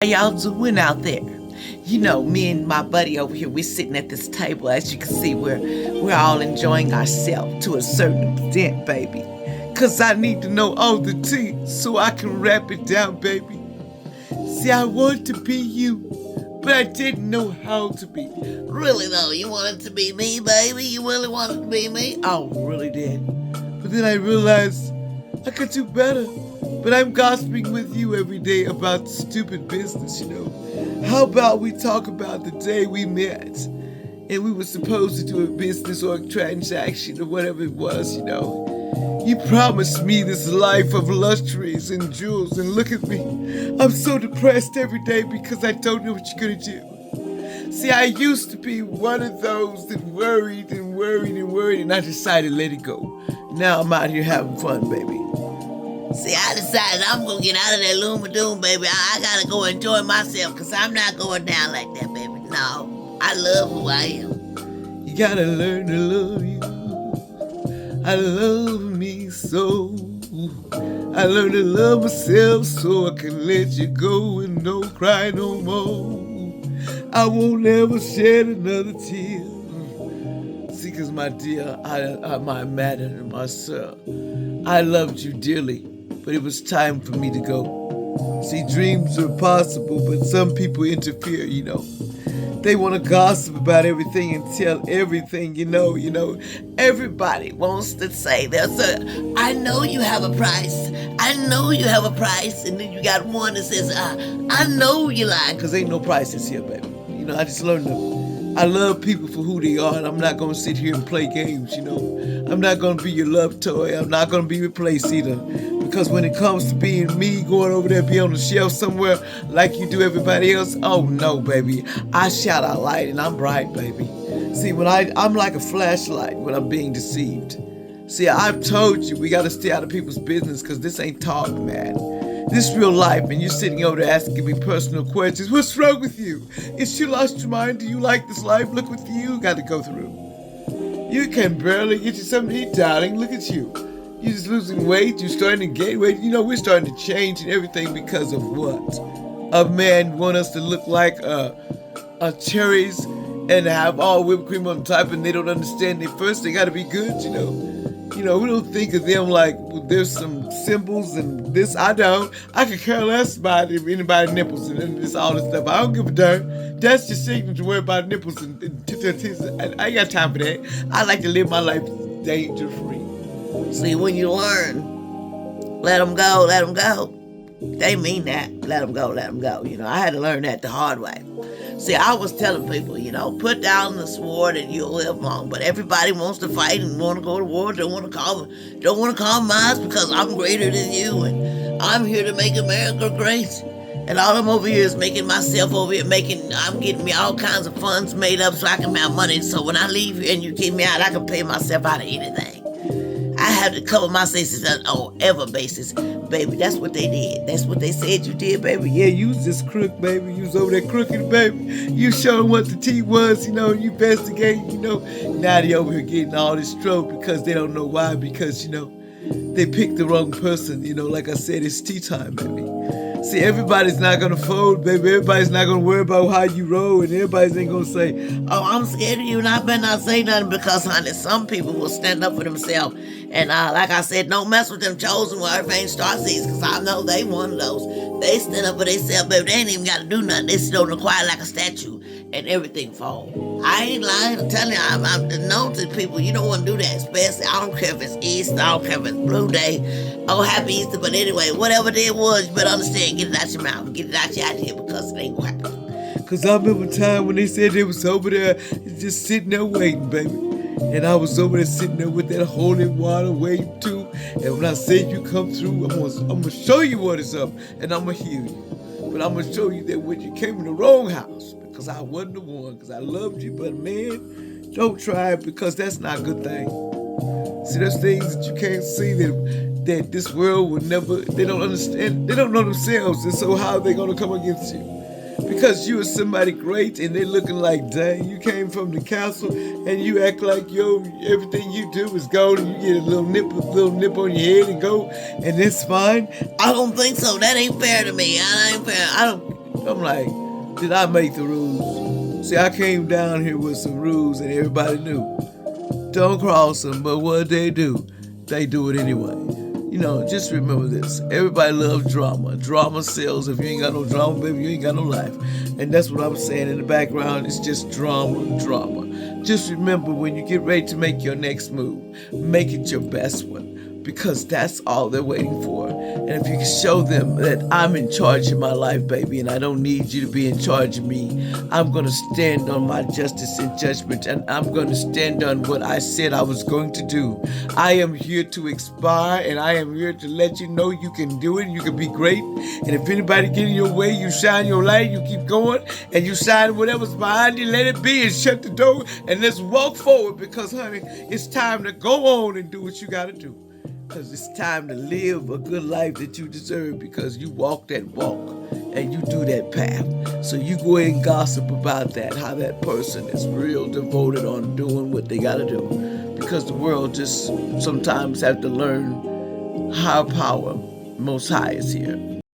How y'all doing out there? You know, me and my buddy over here, we're sitting at this table. As you can see, we're all enjoying ourselves to a certain extent, baby. Cause I need to know all the tea so I can rap it down, baby. See, I want to be you, but I didn't know how to be. Really though, you wanted to be me, baby? You really wanted to be me? I really did. But then I realized I could do better. But I'm gossiping with you every day about stupid business, you know. How about we talk about the day we met and we were supposed to do a business or a transaction or whatever it was, you know. You promised me this life of luxuries and jewels, and look at me. I'm so depressed every day because I don't know what you're gonna do. See, I used to be one of those that worried and worried and worried, and I decided to let it go. Now I'm out here having fun, baby. See, I decided I'm gonna get out of that loom and doom, baby. I gotta go enjoy myself, because I'm not going down like that, baby. No, I love who I am. You gotta learn to love you. I love me so. I learned to love myself so I can let you go and don't cry no more. I won't ever shed another tear. See, cause my dear, my matter and myself, I loved you dearly, but it was time for me to go. See, dreams are possible, but some people interfere, you know. They want to gossip about everything and tell everything, you know. Everybody wants to say I know you have a price. I know you have a price. And then you got one that says, I know you lie. Because ain't no prices here, baby. You know, I just learned I love people for who they are, and I'm not going to sit here and play games, you know. I'm not going to be your love toy. I'm not going to be replaced either. Because when it comes to being me, going over there, be on the shelf somewhere like you do everybody else, oh no, baby. I shout out light and I'm bright, baby. See, I'm like a flashlight when I'm being deceived. See, I've told you we got to stay out of people's business because this ain't talk, man. This real life, and you're sitting over there asking me personal questions. What's wrong with you? Is you lost your mind? Do you like this life? Look what you got to go through. You can barely get you something to eat, darling. Look at you. You're just losing weight. You're starting to gain weight. You know, we're starting to change and everything because of what? A man want us to look like cherries and have all whipped cream on top, and they don't understand it. First, they got to be good, you know. You know, we don't think of them like there's some symbols and this. I don't. I could care less about anybody's nipples and this all this stuff. I don't give a darn. That's your signature to worry about nipples and I ain't got time for that. I like to live my life danger free. See, when you learn, let them go, let them go. They mean that. Let them go, let them go. You know, I had to learn that the hard way. See, I was telling people, you know, put down the sword and you'll live long. But everybody wants to fight and want to go to war. Don't want to compromise because I'm greater than you and I'm here to make America great. And all I'm over here is making myself over here I'm getting me all kinds of funds made up so I can have money. So when I leave here and you kick me out, I can pay myself out of anything. I have to cover my bases on ever basis. Baby, that's what they did. That's what they said you did, baby. Yeah, you was this crook, baby. You was over there crooking, baby. You showing what the tea was, you know, you investigating, you know. Now they over here getting all this trouble because they don't know why. Because, you know, they picked the wrong person. You know, like I said, it's tea time, baby. See, everybody's not going to fold, baby. Everybody's not going to worry about how you roll, and everybody's ain't going to say, oh, I'm scared of you, and I better not say nothing because, honey, some people will stand up for themselves. And like I said, don't mess with them chosen where everything starts these because I know they one of those. They stand up for themselves, baby. They ain't even got to do nothing. They sit on the quiet like a statue, and everything fall. I ain't lying. I'm telling you, I'm known to people. You don't want to do that, especially. I don't care if it's Easter. I don't care if it's Blue Day. Oh, happy Easter. But anyway, whatever it was, you better understand. Get it out your mouth. Get it out your idea because it ain't going to happen. Because I remember a time when they said they was over there just sitting there waiting, baby. And I was over there sitting there with that holy water waiting too. And when I said you come through, I'm gonna show you what is up and I'm gonna heal you. But I'm gonna show you that when you came in the wrong house, because I wasn't the one, because I loved you. But man, don't try it because that's not a good thing. See, there's things that you can't see that this world will never, they don't understand, they don't know themselves. And so how are they gonna come against you? Because you are somebody great and they're looking like, dang, you came from the castle and you act like, everything you do is gold and you get a little nip on your head and go, and that's fine. I don't think so. That ain't fair to me. I ain't fair. I'm like, did I make the rules? See, I came down here with some rules and everybody knew. Don't cross them, but what they do it anyway. Just remember this. Everybody loves drama. Drama sells. If you ain't got no drama, baby, you ain't got no life. And that's what I'm saying in the background. It's just drama, drama. Just remember, when you get ready to make your next move, make it your best one. Because that's all they're waiting for. And if you can show them that I'm in charge of my life, baby, and I don't need you to be in charge of me, I'm going to stand on my justice and judgment, and I'm going to stand on what I said I was going to do. I am here to inspire, and I am here to let you know you can do it, you can be great. And if anybody get in your way, you shine your light, you keep going, and you shine whatever's behind you, let it be, and shut the door, and let's walk forward, because, honey, it's time to go on and do what you got to do. Because it's time to live a good life that you deserve, because you walk that walk and you do that path. So you go ahead and gossip about that, how that person is real devoted on doing what they got to do. Because the world just sometimes have to learn higher power, Most High is here.